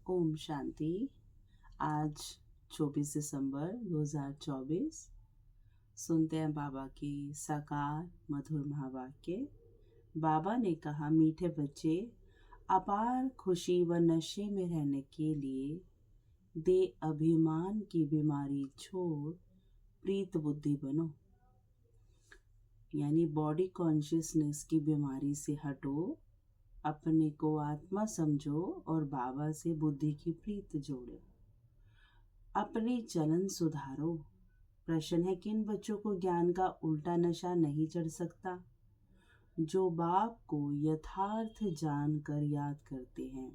ओम शांति। आज 24 दिसंबर 2024 सुनते हैं बाबा की साकार मधुर महावाक्य। बाबा ने कहा, मीठे बच्चे, अपार खुशी व नशे में रहने के लिए दे अभिमान की बीमारी छोड़ प्रीत बुद्धि बनो। यानी बॉडी कॉन्शियसनेस की बीमारी से हटो, अपने को आत्मा समझो और बाबा से बुद्धि की प्रीत जोड़ो। अपनी चलन सुधारो। प्रश्न है, किन बच्चों को ज्ञान का उल्टा नशा नहीं चढ़ सकता? जो बाप को यथार्थ जानकर याद करते हैं।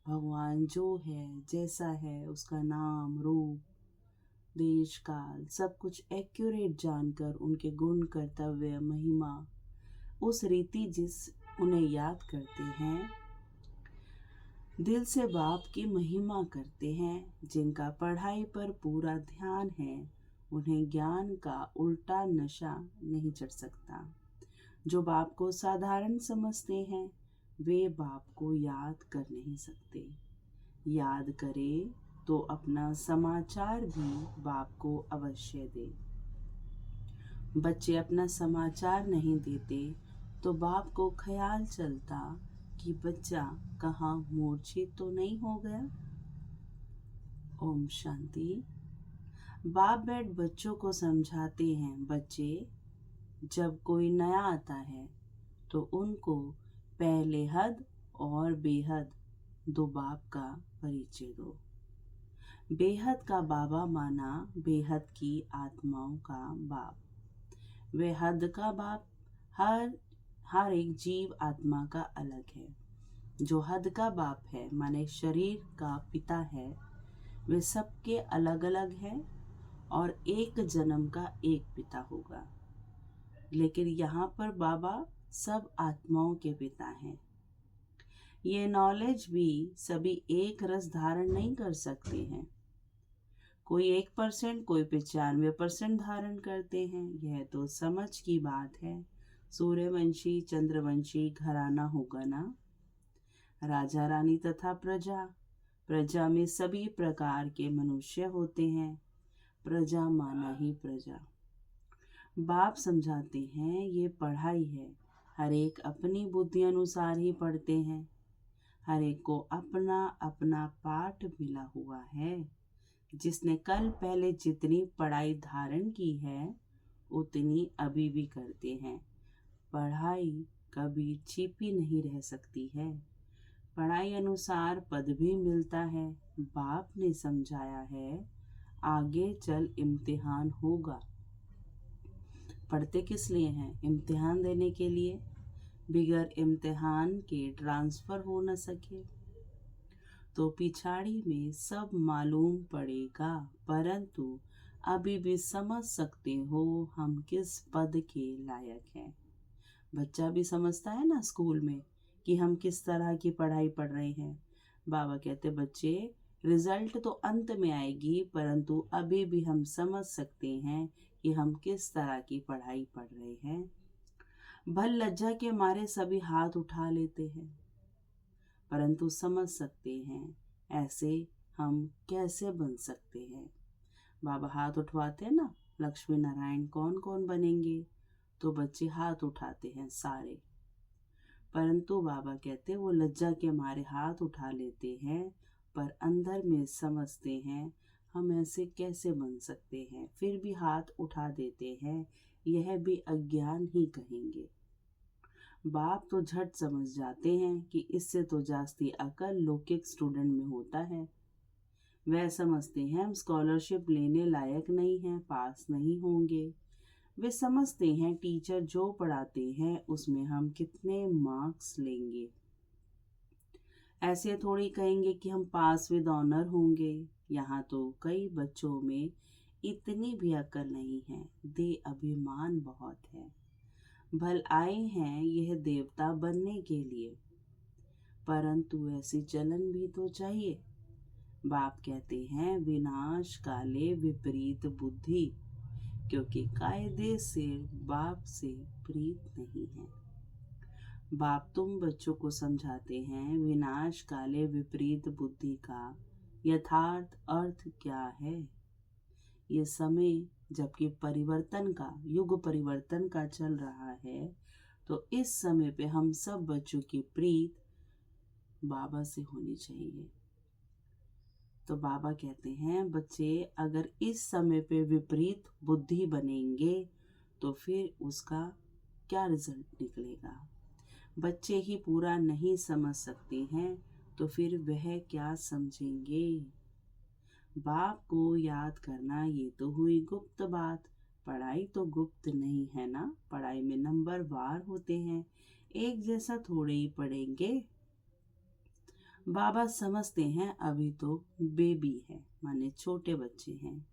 भगवान जो है, जैसा है, उसका नाम, रूप, देश काल सब कुछ एक्यूरेट जानकर उनके गुण, कर्तव्य, महिमा उस रीति जिस उन्हें याद करते हैं, दिल से बाप की महिमा करते हैं। जिनका पढ़ाई पर पूरा ध्यान है, उन्हें ज्ञान का उल्टा नशा नहीं चढ़ सकता। जो बाप को साधारण समझते हैं, वे बाप को याद कर नहीं सकते। याद करे तो अपना समाचार भी बाप को अवश्य दे। बच्चे अपना समाचार नहीं देते तो बाप को ख्याल चलता कि बच्चा कहाँ मूर्छित तो नहीं हो गया। ओम शांति। बाप बैठ बच्चों को समझाते हैं, बच्चे जब कोई नया आता है तो उनको पहले हद और बेहद दो बाप का परिचय दो। बेहद का बाबा माना बेहद की आत्माओं का बाप। वे हद का बाप हर एक जीव आत्मा का अलग है। जो हद का बाप है माने शरीर का पिता है, वे सबके अलग अलग हैं और एक जन्म का एक पिता होगा। लेकिन यहाँ पर बाबा सब आत्माओं के पिता हैं। ये नॉलेज भी सभी एक रस धारण नहीं कर सकते हैं। कोई 1%, कोई 95% धारण करते हैं। यह तो समझ की बात है। सूर्यवंशी चंद्रवंशी घराना होगा ना। राजा रानी तथा प्रजा, प्रजा में सभी प्रकार के मनुष्य होते हैं। प्रजा माना ही प्रजा। बाप समझाते हैं, ये पढ़ाई है। हर एक अपनी बुद्धि अनुसार ही पढ़ते हैं। हर एक को अपना अपना पाठ मिला हुआ है। जिसने कल पहले जितनी पढ़ाई धारण की है, उतनी अभी भी करते हैं। पढ़ाई कभी छिपी नहीं रह सकती है। पढ़ाई अनुसार पद भी मिलता है। बाप ने समझाया है, आगे चल इम्तिहान होगा। पढ़ते किस लिए हैं? इम्तिहान देने के लिए। बिगर इम्तिहान के ट्रांसफर हो न सके तो पिछाड़ी में सब मालूम पड़ेगा। परंतु अभी भी समझ सकते हो हम किस पद के लायक हैं। बच्चा भी समझता है ना स्कूल में कि हम किस तरह की पढ़ाई पढ़ रहे हैं। बाबा कहते, बच्चे रिजल्ट तो अंत में आएगी, परंतु अभी भी हम समझ सकते हैं कि हम किस तरह की पढ़ाई पढ़ रहे हैं। भल लज्जा के मारे सभी हाथ उठा लेते हैं, परंतु समझ सकते हैं ऐसे हम कैसे बन सकते हैं। बाबा हाथ उठवाते हैं ना, लक्ष्मी नारायण कौन कौन बनेंगे, तो बच्चे हाथ उठाते हैं सारे। परंतु बाबा कहते वो लज्जा के मारे हाथ उठा लेते हैं, पर अंदर में समझते हैं हम ऐसे कैसे बन सकते हैं, फिर भी हाथ उठा देते हैं। यह भी अज्ञान ही कहेंगे। बाप तो झट समझ जाते हैं कि इससे तो जास्ती अकल लौकिक स्टूडेंट में होता है। वह समझते हैं हम स्कॉलरशिप लेने लायक नहीं हैं, पास नहीं होंगे। वे समझते हैं टीचर जो पढ़ाते हैं उसमें हम कितने मार्क्स लेंगे। ऐसे थोड़ी कहेंगे कि हम पास विद ऑनर होंगे। यहाँ तो कई बच्चों में इतनी भी अकल नहीं है। दे अभिमान बहुत है। भल आए हैं यह देवता बनने के लिए, परंतु ऐसी चलन भी तो चाहिए। बाप कहते हैं, विनाश काले विपरीत बुद्धि, क्योंकि कायदे से बाप से प्रीत नहीं है। बाप तुम बच्चों को समझाते हैं विनाश काले विपरीत बुद्धि का यथार्थ अर्थ क्या है। ये समय जबकि परिवर्तन का युग परिवर्तन का चल रहा है, तो इस समय पे हम सब बच्चों की प्रीत बाबा से होनी चाहिए। तो बाबा कहते हैं बच्चे अगर इस समय पे विपरीत बुद्धि बनेंगे तो फिर उसका क्या रिजल्ट निकलेगा। बच्चे ही पूरा नहीं समझ सकते हैं तो फिर वह क्या समझेंगे। बाप को याद करना ये तो हुई गुप्त बात। पढ़ाई तो गुप्त नहीं है ना, पढ़ाई में नंबर वार होते हैं, एक जैसा थोड़े ही पढ़ेंगे। बाबा समझते हैं अभी तो बेबी है, माने छोटे बच्चे हैं।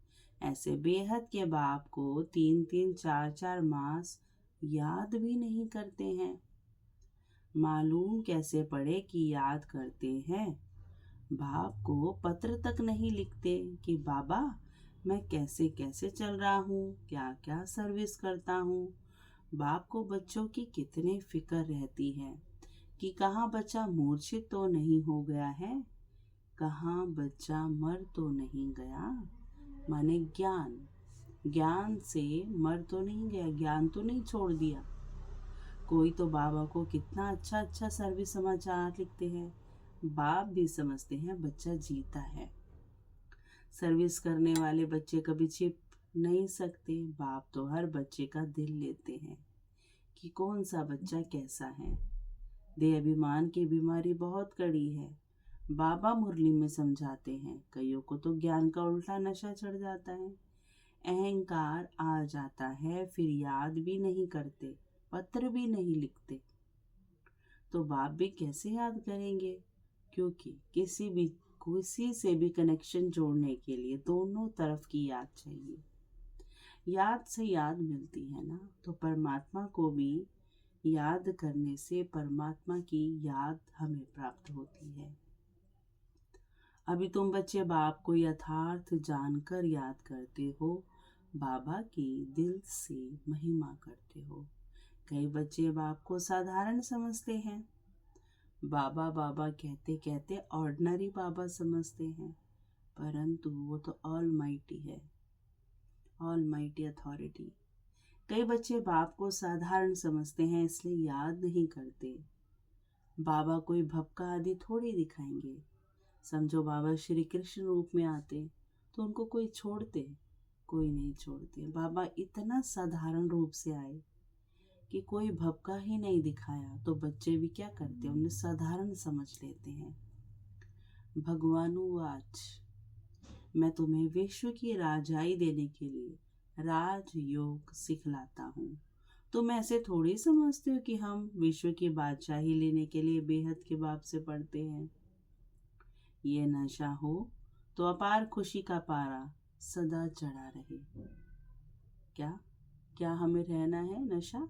ऐसे बेहद के बाप को 3-3 4-4 मास याद भी नहीं करते हैं। मालूम कैसे पड़े कि याद करते हैं। बाप को पत्र तक नहीं लिखते कि बाबा मैं कैसे कैसे चल रहा हूँ, क्या क्या सर्विस करता हूँ। बाप को बच्चों की कितनी फिक्र रहती है कि कहाँ बच्चा मूर्छित तो नहीं हो गया है, कहाँ बच्चा मर तो नहीं गया। माने ज्ञान, ज्ञान से मर तो नहीं गया, ज्ञान तो नहीं छोड़ दिया। कोई तो बाबा को कितना अच्छा अच्छा सर्विस समाचार लिखते हैं। बाप भी समझते हैं बच्चा जीता है। सर्विस करने वाले बच्चे कभी छिप नहीं सकते। बाप तो हर बच्चे का दिल लेते हैं कि कौन सा बच्चा कैसा है। देह अभिमान की बीमारी बहुत कड़ी है। बाबा मुरली में समझाते हैं कईयों को तो ज्ञान का उल्टा नशा चढ़ जाता है, अहंकार आ जाता है, फिर याद भी नहीं करते, पत्र भी नहीं लिखते। तो बाप भी कैसे याद करेंगे, क्योंकि किसी से भी कनेक्शन जोड़ने के लिए दोनों तरफ की याद चाहिए। याद से याद मिलती है ना, तो परमात्मा को भी याद करने से परमात्मा की याद हमें प्राप्त होती है। अभी तुम बच्चे बाप को यथार्थ जानकर याद करते हो, बाबा की दिल से महिमा करते हो। कई बच्चे बाप को साधारण समझते हैं, बाबा बाबा कहते कहते ऑर्डिनरी बाबा समझते हैं, परंतु वो तो ऑलमाइटी है, ऑलमाइटी अथॉरिटी। कई बच्चे बाप को साधारण समझते हैं इसलिए याद नहीं करते। बाबा कोई भपका आदि थोड़ी दिखाएंगे। समझो बाबा श्री कृष्ण रूप में आते तो उनको कोई छोड़ते, कोई नहीं छोड़ते। बाबा इतना साधारण रूप से आए कि कोई भपका ही नहीं दिखाया, तो बच्चे भी क्या करते हैं, उन्हें साधारण समझ लेते हैं। भगवानुवाच, मैं तुम्हें विश्व की राजाई देने के लिए राजयोग सिखलाता हूँ। तुम ऐसे थोड़ी समझते हो कि हम विश्व की बादशाही लेने के लिए बेहद के बाप से पढ़ते हैं। ये नशा हो तो अपार खुशी का पारा सदा चढ़ा रहे। क्या क्या हमें रहना है नशा?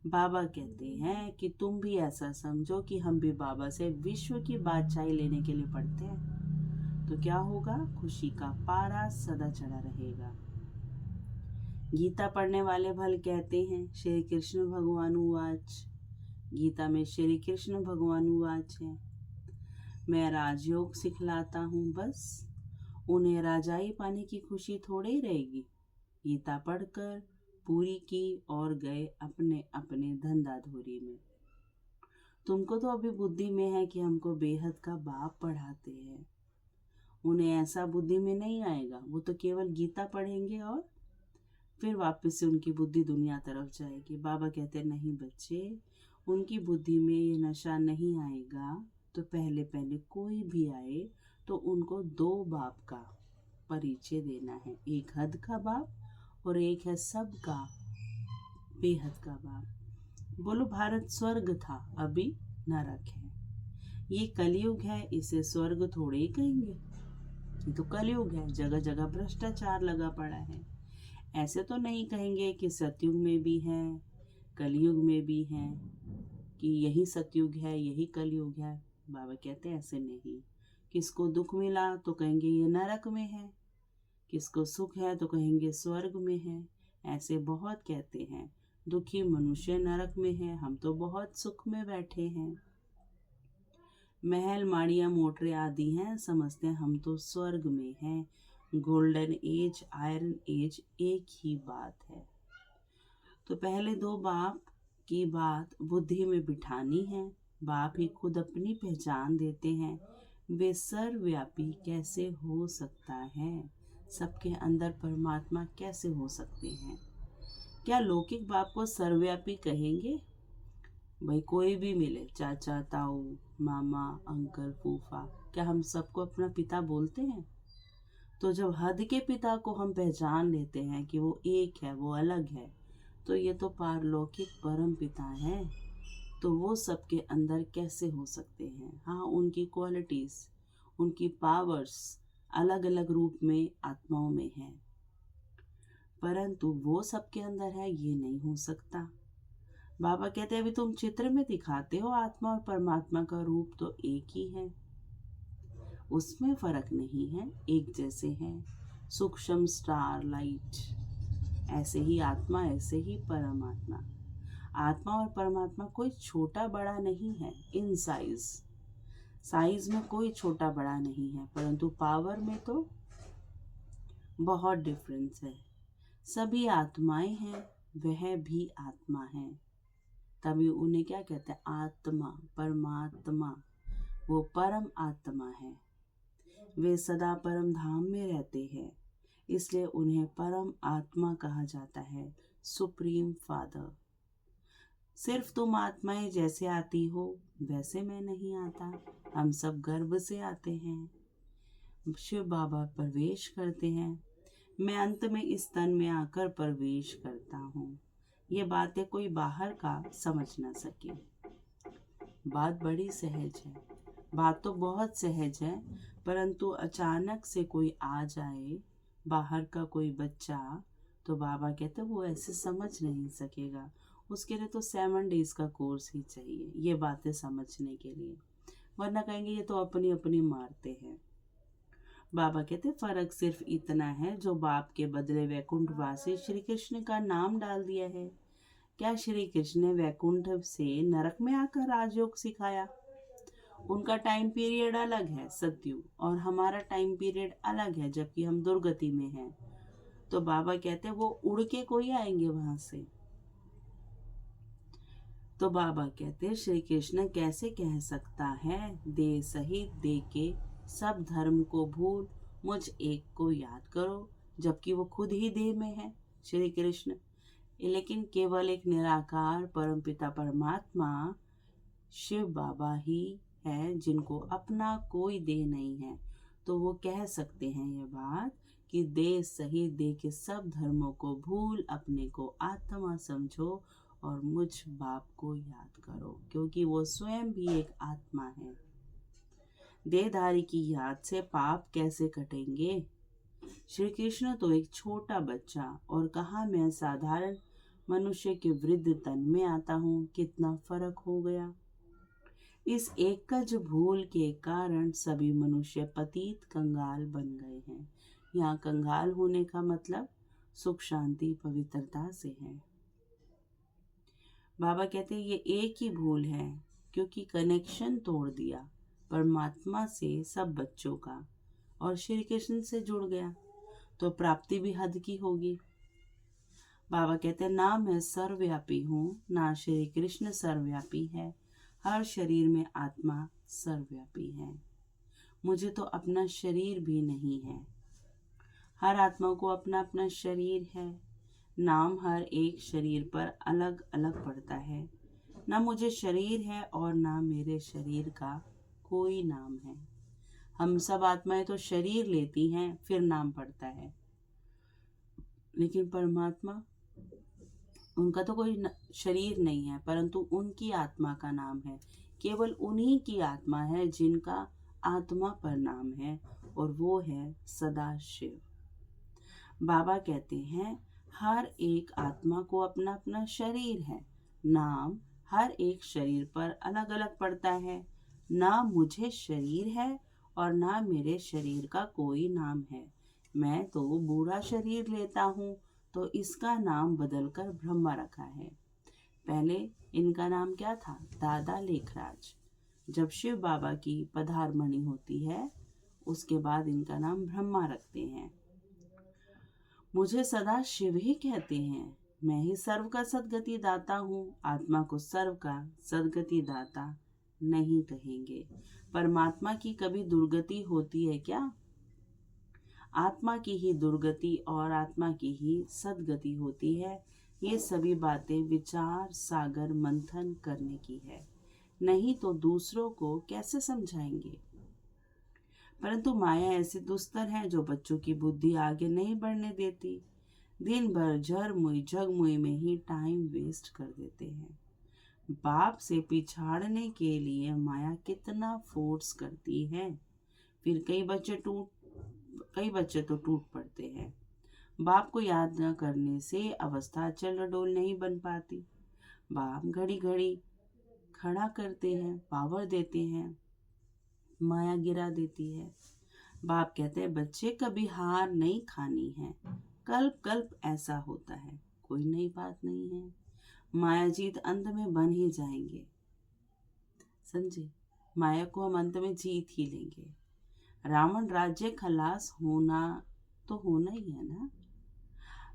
बाबा कहते हैं कि तुम भी ऐसा समझो कि हम भी बाबा से विश्व की बादशाही लेने के लिए पढ़ते हैं, तो क्या होगा, खुशी का पारा सदा चढ़ा रहेगा। गीता पढ़ने वाले भल कहते हैं श्री कृष्ण भगवान उवाच, गीता में श्री कृष्ण भगवान उवाच है, मैं राजयोग सिखलाता हूँ, बस उन्हें राजाई पाने की खुशी थोड़े ही रहेगी। गीता पढ़कर पूरी की और गए अपने अपने धंधाधोरी में। तुमको तो अभी बुद्धि में है कि हमको बेहद का बाप पढ़ाते हैं, उन्हें ऐसा बुद्धि में नहीं आएगा। वो तो केवल गीता पढ़ेंगे और फिर वापस से उनकी बुद्धि दुनिया तरफ जाएगी। बाबा कहते नहीं बच्चे, उनकी बुद्धि में ये नशा नहीं आएगा, तो पहले पहले कोई भी आए तो उनको दो बाप का परिचय देना है, एक हद का बाप और एक है सबका बेहद का बाप। बोलो भारत स्वर्ग था, अभी नरक है। ये कलयुग है, इसे स्वर्ग थोड़े ही कहेंगे, ये तो कलयुग है, जगह जगह भ्रष्टाचार लगा पड़ा है। ऐसे तो नहीं कहेंगे कि सतयुग में भी है, कलयुग में भी है, कि यही सतयुग है यही कलयुग है। बाबा कहते हैं ऐसे नहीं। किसको दुख मिला तो कहेंगे ये नरक में है, किसको सुख है तो कहेंगे स्वर्ग में है। ऐसे बहुत कहते हैं। दुखी मनुष्य नरक में है, हम तो बहुत सुख में बैठे हैं। महल माड़ियाँ मोटरें आदि हैं, समझते हैं हम तो स्वर्ग में हैं। गोल्डन एज आयरन एज एक ही बात है। तो पहले दो बाप की बात बुद्धि में बिठानी है। बाप ही खुद अपनी पहचान देते हैं। वे सर्वव्यापी कैसे हो सकता है? सबके अंदर परमात्मा कैसे हो सकते हैं? क्या लौकिक बाप को सर्वव्यापी कहेंगे? भाई कोई भी मिले, चाचा ताऊ मामा अंकल फूफा, क्या हम सबको अपना पिता बोलते हैं? तो जब हद के पिता को हम पहचान लेते हैं कि वो एक है, वो अलग है, तो ये तो पारलौकिक परम पिता है। तो वो सबके अंदर कैसे हो सकते हैं? हाँ, उनकी क्वालिटीज, उनकी पावर्स अलग अलग रूप में आत्माओं में है, परंतु वो सबके अंदर है ये नहीं हो सकता। बाबा कहते हैं अभी तुम चित्र में दिखाते हो आत्मा और परमात्मा का रूप तो एक ही है, उसमें फर्क नहीं है, एक जैसे हैं। सूक्ष्म स्टार लाइट, ऐसे ही आत्मा, ऐसे ही परमात्मा। आत्मा और परमात्मा कोई छोटा बड़ा नहीं है। इन साइज में कोई छोटा बड़ा नहीं है, परंतु पावर में तो बहुत डिफरेंस है। सभी आत्माएं हैं, वह भी आत्मा है, तभी उन्हें क्या कहते हैं? आत्मा, परमात्मा। वो परम आत्मा है। वे सदा परम धाम में रहते हैं, इसलिए उन्हें परम आत्मा कहा जाता है, सुप्रीम फादर। सिर्फ तुम आत्माएं जैसे आती हो वैसे मैं नहीं आता, हम सब गर्भ से आते हैं। शिव बाबा प्रवेश करते हैं, मैं अंत में इस तन में आकर प्रवेश करता हूँ। ये बातें कोई बाहर का समझ ना सके। बात बड़ी सहज है, बात तो बहुत सहज है, परंतु अचानक से कोई आ जाए, बाहर का कोई बच्चा, तो बाबा कहते वो ऐसे समझ नहीं सकेगा। उसके लिए तो 7 डेज का कोर्स ही चाहिए ये बातें समझने के लिए, वरना कहेंगे ये तो अपनी अपनी मारते हैं। बाबा कहते फर्क सिर्फ इतना है, जो बाप के बदले वैकुंठवासी श्री कृष्ण का नाम डाल दिया है। क्या श्री कृष्ण ने वैकुंठ से नरक में आकर राजयोग सिखाया? उनका टाइम पीरियड अलग है सतयुग, और हमारा टाइम पीरियड अलग है, जबकि हम दुर्गति में हैं। तो बाबा कहते हैं वो उड़ के कोई आएंगे वहां से। तो बाबा कहते हैं श्री कृष्ण कैसे कह सकता है, देह सहित दे के सब धर्म को भूल मुझ एक को याद करो, जबकि वो खुद ही देह में है श्री कृष्ण। लेकिन केवल एक निराकार परमपिता परमात्मा शिव बाबा ही है, जिनको अपना कोई देह नहीं है। तो वो कह सकते हैं ये बात कि देह सहित देह के सब धर्मों को भूल अपने को आत्मा समझो और मुझ बाप को याद करो, क्योंकि वो स्वयं भी एक आत्मा है। देहधारी की याद से पाप कैसे कटेंगे? श्री कृष्ण तो एक छोटा बच्चा, और कहा मैं साधारण मनुष्य के वृद्ध तन में आता हूँ, कितना फर्क हो गया। इस एकज भूल के कारण सभी मनुष्य पतित कंगाल बन गए हैं। यहाँ कंगाल होने का मतलब सुख शांति पवित्रता से है। बाबा कहते हैं ये एक ही भूल है, क्योंकि कनेक्शन तोड़ दिया परमात्मा से सब बच्चों का, और श्री कृष्ण से जुड़ गया, तो प्राप्ति भी हद की होगी। बाबा कहते हैं ना मैं सर्वव्यापी हूँ, ना श्री कृष्ण सर्वव्यापी है, हर शरीर में आत्मा सर्वव्यापी है। मुझे तो अपना शरीर भी नहीं है। हर आत्मा को अपना अपना शरीर है, नाम हर एक शरीर पर अलग अलग पड़ता है। ना मुझे शरीर है और ना मेरे शरीर का कोई नाम है। हम सब आत्माएं तो शरीर लेती हैं फिर नाम पड़ता है, लेकिन परमात्मा उनका तो कोई शरीर नहीं है, परंतु उनकी आत्मा का नाम है। केवल उन्हीं की आत्मा है जिनका आत्मा पर नाम है, और वो है सदाशिव। बाबा कहते हैं हर एक आत्मा को अपना अपना शरीर है, नाम हर एक शरीर पर अलग अलग पड़ता है। ना मुझे शरीर है और ना मेरे शरीर का कोई नाम है। मैं तो बुरा शरीर लेता हूँ, तो इसका नाम बदलकर ब्रह्मा रखा है। पहले इनका नाम क्या था? दादा लेखराज। जब शिव बाबा की पधारमणि होती है उसके बाद इनका नाम ब्रह्मा रखते हैं। मुझे सदा शिव ही कहते हैं। मैं ही सर्व का सदगति दाता हूँ। आत्मा को सर्व का सदगति दाता नहीं कहेंगे। परमात्मा की कभी दुर्गति होती है क्या? आत्मा की ही दुर्गति और आत्मा की ही सदगति होती है। ये सभी बातें विचार सागर मंथन करने की है, नहीं तो दूसरों को कैसे समझाएंगे। परंतु माया ऐसी दुस्तर है जो बच्चों की बुद्धि आगे नहीं बढ़ने देती। दिन भर झगमुई में ही टाइम वेस्ट कर देते हैं। बाप से पिछाड़ने के लिए माया कितना फोर्स करती है। फिर कई बच्चे तो टूट पड़ते हैं। बाप को याद न करने से अवस्था चल डोल नहीं बन पाती। बाप घड़ी घड़ी खड़ा करते हैं, पावर देते हैं, माया गिरा देती है। बाप कहते हैं बच्चे कभी हार नहीं खानी है। कल्प कल्प ऐसा होता है, कोई नई बात नहीं है। माया जीत अंत में बन ही जाएंगे, समझे। माया को हम अंत में जीत ही लेंगे। रावण राज्य खलास होना तो होना ही है ना।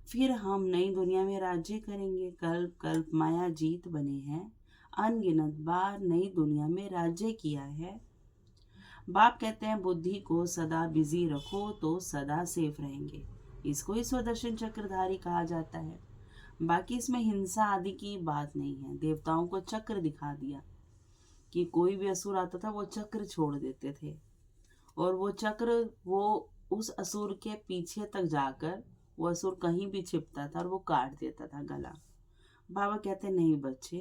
फिर हम नई दुनिया में राज्य करेंगे। कल्प कल्प माया जीत बने हैं, अनगिनत बार नई दुनिया में राज्य किया है। बाप कहते हैं बुद्धि को सदा बिजी रखो तो सदा सेफ रहेंगे। इसको ही स्वदर्शन चक्रधारी कहा जाता है। बाकी इसमें हिंसा आदि की बात नहीं है। देवताओं को चक्र दिखा दिया कि कोई भी असुर आता था वो चक्र छोड़ देते थे, और वो चक्र वो उस असुर के पीछे तक जाकर वो असुर कहीं भी छिपता था और वो काट देता था गला। बाबा कहते नहीं बच्चे,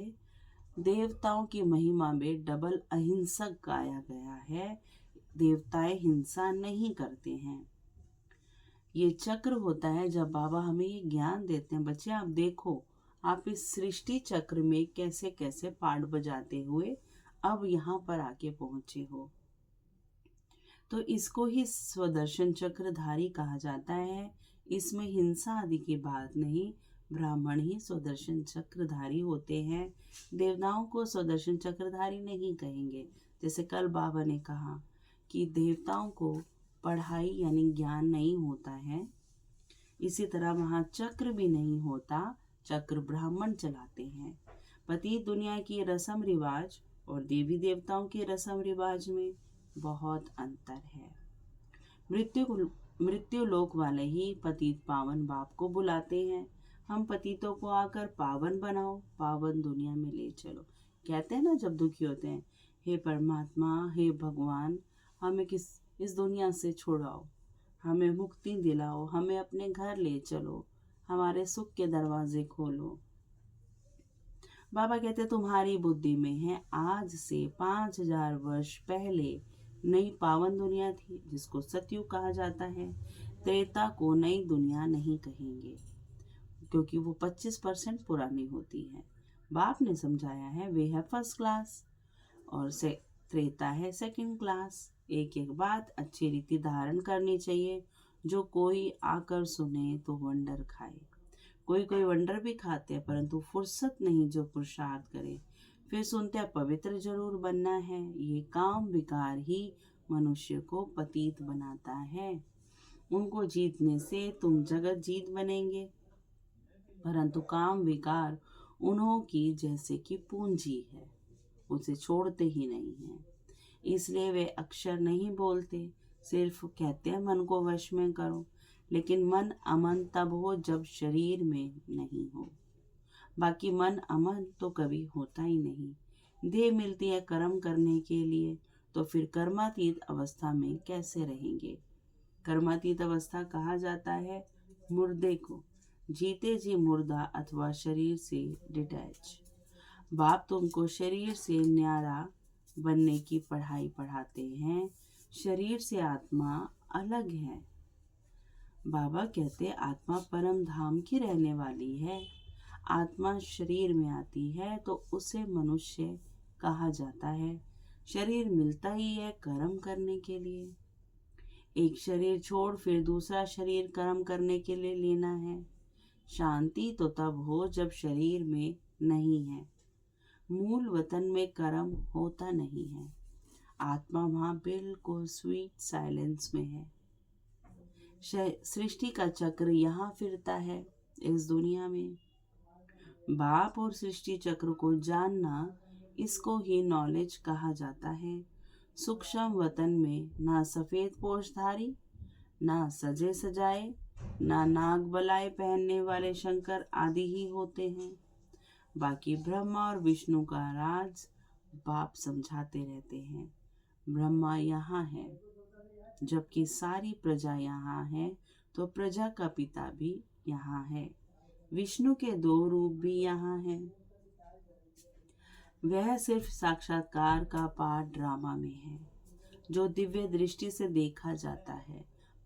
देवताओं की महिमा में डबल अहिंसक गाया गया है। देवताएं हिंसा नहीं करते हैं। ये चक्र होता है जब बाबा हमें ये ज्ञान देते हैं, बच्चे आप देखो आप इस सृष्टि चक्र में कैसे कैसे पाठ बजाते हुए अब यहाँ पर आके पहुंचे हो। तो इसको ही स्वदर्शन चक्रधारी कहा जाता है। इसमें हिंसा आदि की बात नहीं। ब्राह्मण ही स्वदर्शन चक्रधारी होते हैं। देवताओं को स्वदर्शन चक्रधारी नहीं कहेंगे। जैसे कल बाबा ने कहा कि देवताओं को पढ़ाई यानी ज्ञान नहीं होता है, इसी तरह वहाँ चक्र भी नहीं होता। चक्र ब्राह्मण चलाते हैं। पति दुनिया की रस्म रिवाज और देवी देवताओं के रस्म रिवाज में बहुत अंतर है। मृत्यु लोक वाले ही पतित पावन बाप को बुलाते हैं। हम पतितों को आकर पावन बनाओ, पावन दुनिया में ले चलो। कहते हैं ना जब दुखी होते हैं, हे परमात्मा, हे भगवान, हमें इस दुनिया से छुड़ाओ, हमें मुक्ति दिलाओ, हमें अपने घर ले चलो, हमारे सुख के दरवाजे खोलो। बाबा कहते तुम्हारी बुद्धि में है। आज से 5000 वर्ष पहले नई पावन दुनिया थी जिसको सतयुग कहा जाता है। त्रेता को नई दुनिया नहीं कहेंगे क्योंकि वो 25% पुरानी होती है। बाप ने समझाया है वे है फर्स्ट क्लास और से त्रेता है सेकंड क्लास। एक एक बात अच्छी रीति धारण करनी चाहिए। जो कोई आकर सुने तो वंडर खाए। कोई वंडर भी खाते हैं परंतु फुर्सत नहीं जो पुरुषार्थ करे। फिर सुनते हैं पवित्र जरूर बनना है। ये काम विकार ही मनुष्य को पतित बनाता है। उनको जीतने से तुम जगत जीत बनेंगे, परंतु काम विकार उन्हों की जैसे कि पूंजी है, उसे छोड़ते ही नहीं है। इसलिए वे अक्षर नहीं बोलते, सिर्फ कहते हैं मन को वश में करो। लेकिन मन अमन तब हो जब शरीर में नहीं हो। बाकी मन अमन तो कभी होता ही नहीं। देह मिलती है कर्म करने के लिए, तो फिर कर्मातीत अवस्था में कैसे रहेंगे। कर्मातीत अवस्था कहा जाता है मुर्दे को। जीते जी मुर्दा अथवा शरीर से डिटैच। बाप तुमको शरीर से न्यारा बनने की पढ़ाई पढ़ाते हैं। शरीर से आत्मा अलग है। बाबा कहते आत्मा परम धाम की रहने वाली है। आत्मा शरीर में आती है तो उसे मनुष्य कहा जाता है। शरीर मिलता ही है कर्म करने के लिए। एक शरीर छोड़ फिर दूसरा शरीर कर्म करने के लिए लेना है। शांति तो तब हो जब शरीर में नहीं है, मूल वतन में कर्म होता नहीं है, आत्मा वहाँ बिल्कुल स्वीट साइलेंस में है। सृष्टि का चक्र यहाँ फिरता है इस दुनिया में। बाप और सृष्टि चक्र को जानना, इसको ही नॉलेज कहा जाता है। सूक्ष्म वतन में ना सफेद पोशधारी, ना सजे सजाए, ना नाग बलाए पहनने वाले शंकर आदि ही होते हैं। बाकी ब्रह्मा और विष्णु का राज बाप समझाते रहते हैं। ब्रह्मा यहाँ है, जबकि सारी प्रजा यहाँ है, तो प्रजा का पिता भी यहाँ है। विष्णु के 2 रूप भी यहाँ हैं। वह सिर्फ साक्षात्कार का पाठ ड्रामा में है, जो दिव्य दृष्टि से देखा जाता है।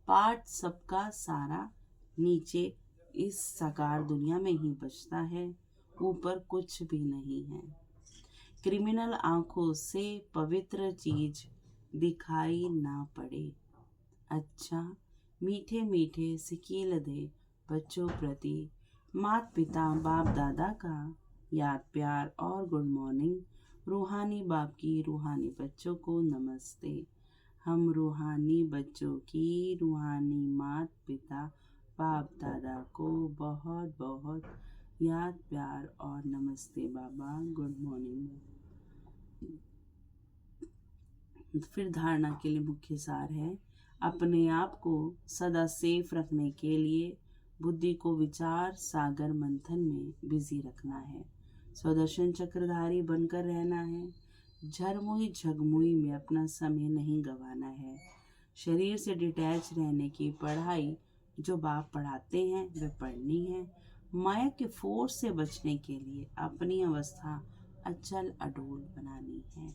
पाठ सबका सारा नीचे इस साकार दुनिया में ही बचता है, ऊपर कुछ भी नहीं है। क्रिमिनल आंखों से पवित्र चीज दिखाई ना पड़े। अच्छा, मीठे मीठे सिकील दे बच्चों प्रति माता पिता बाप दादा का याद प्यार और गुड मॉर्निंग। रूहानी बाप की रूहानी बच्चों को नमस्ते। हम रूहानी बच्चों की रूहानी माता पिता बाप दादा को बहुत बहुत याद प्यार और नमस्ते बाबा, गुड मॉर्निंग। फिर धारणा के लिए मुख्य सार है, अपने आप को सदा सेफ रखने के लिए बुद्धि को विचार सागर मंथन में बिजी रखना है। स्वदर्शन चक्रधारी बनकर रहना है। झरमुई झगमुई में अपना समय नहीं गंवाना है। शरीर से डिटैच रहने की पढ़ाई जो बाप पढ़ाते हैं वह पढ़नी है। माया के फोर्स से बचने के लिए अपनी अवस्था अचल अडोल बनानी है।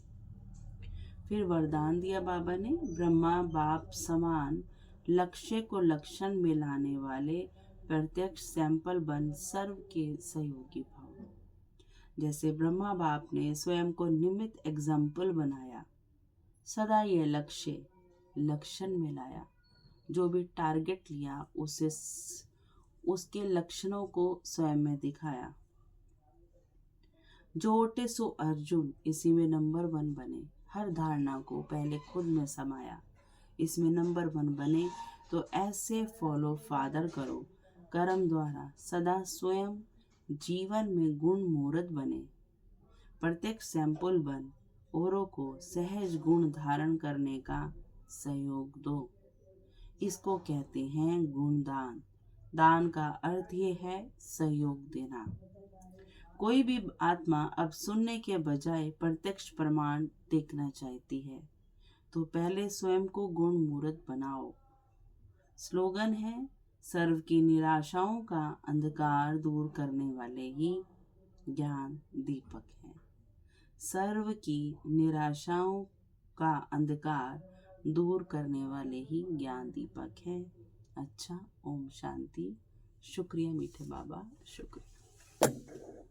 फिर वरदान दिया बाबा ने, ब्रह्मा बाप समान लक्ष्य को लक्षण में लाने वाले प्रत्यक्ष सैंपल बन सर्व के सहयोगी भाव। जैसे ब्रह्मा बाप ने स्वयं को निमित्त एग्जाम्पल बनाया, सदा यह लक्ष्य लक्षण में लाया। जो भी टारगेट लिया उसे उसके लक्षणों को स्वयं में दिखाया। जोटे सो अर्जुन, इसी में नंबर 1 बने। हर धारणा को पहले खुद में समाया, इसमें नंबर 1 बने। तो ऐसे फॉलो फादर करो, कर्म द्वारा सदा स्वयं जीवन में गुण मूर्त बने। प्रत्येक सैंपल बन, औरों को सहज गुण धारण करने का सहयोग दो। इसको कहते हैं गुणदान। दान का अर्थ ये है सहयोग देना। कोई भी आत्मा अब सुनने के बजाय प्रत्यक्ष प्रमाण देखना चाहती है, तो पहले स्वयं को गुण मूर्त बनाओ। स्लोगन है, सर्व की निराशाओं का अंधकार दूर करने वाले ही ज्ञान दीपक हैं। सर्व की निराशाओं का अंधकार दूर करने वाले ही ज्ञान दीपक हैं। अच्छा, ओम शांति। शुक्रिया मीठे बाबा, शुक्रिया।